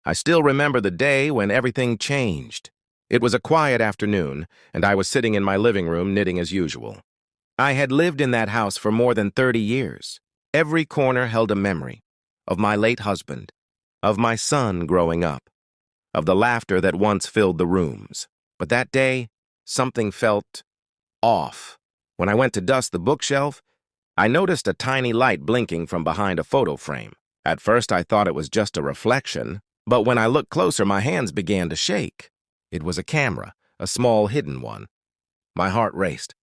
I still remember the day when everything changed. It was a quiet afternoon, and I was sitting in my living room knitting as usual. I had lived in that house for more than 30 years. Every corner held a memory of my late husband, of my son growing up, of the laughter that once filled the rooms. But that day, something felt off. When I went to dust the bookshelf, I noticed a tiny light blinking from behind a photo frame. At first, I thought it was just a reflection, but when I looked closer, my hands began to shake. It was a camera, a small hidden one. My heart raced.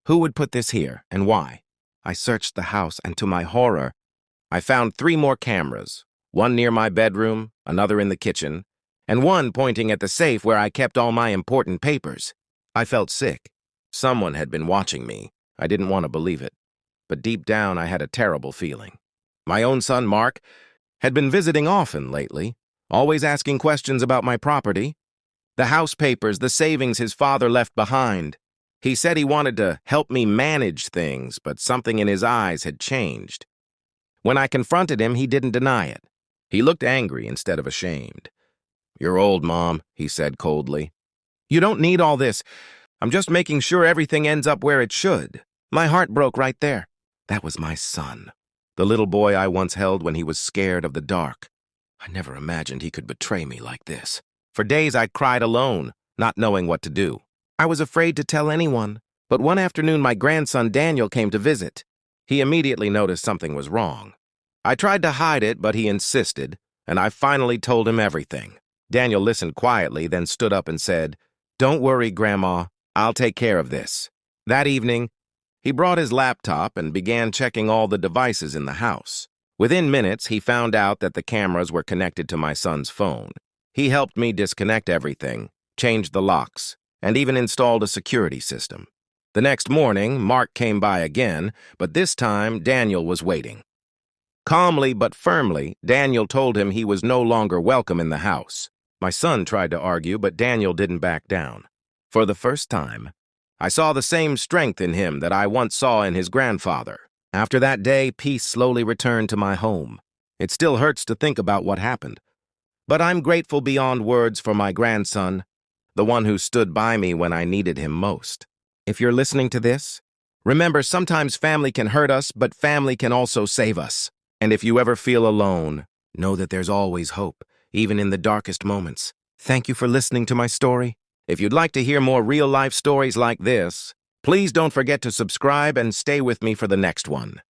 Who would put this here, and why? I searched the house, and to my horror, I found 3 more cameras, one near my bedroom, another in the kitchen, and one pointing at the safe where I kept all my important papers. I felt sick. Someone had been watching me. I didn't want to believe it, but deep down I had a terrible feeling. My own son, Mark, had been visiting often lately, always asking questions about my property, the house papers, the savings his father left behind. He said he wanted to help me manage things, but something in his eyes had changed. When I confronted him, he didn't deny it. He looked angry instead of ashamed. "You're old, Mom," he said coldly. "You don't need all this. I'm just making sure everything ends up where it should." My heart broke right there. That was my son, the little boy I once held when he was scared of the dark. I never imagined he could betray me like this. For days I cried alone, not knowing what to do. I was afraid to tell anyone, but one afternoon my grandson Daniel came to visit. He immediately noticed something was wrong. I tried to hide it, but he insisted, and I finally told him everything. Daniel listened quietly, then stood up and said, "Don't worry, Grandma, I'll take care of this." That evening, he brought his laptop and began checking all the devices in the house. Within minutes, he found out that the cameras were connected to my son's phone. He helped me disconnect everything, changed the locks, and even installed a security system. The next morning, Mark came by again, but this time Daniel was waiting. Calmly but firmly, Daniel told him he was no longer welcome in the house. My son tried to argue, but Daniel didn't back down. For the first time, I saw the same strength in him that I once saw in his grandfather. After that day, peace slowly returned to my home. It still hurts to think about what happened, but I'm grateful beyond words for my grandson, the one who stood by me when I needed him most. If you're listening to this, remember sometimes family can hurt us, but family can also save us. And if you ever feel alone, know that there's always hope, even in the darkest moments. Thank you for listening to my story. If you'd like to hear more real-life stories like this, please don't forget to subscribe and stay with me for the next one.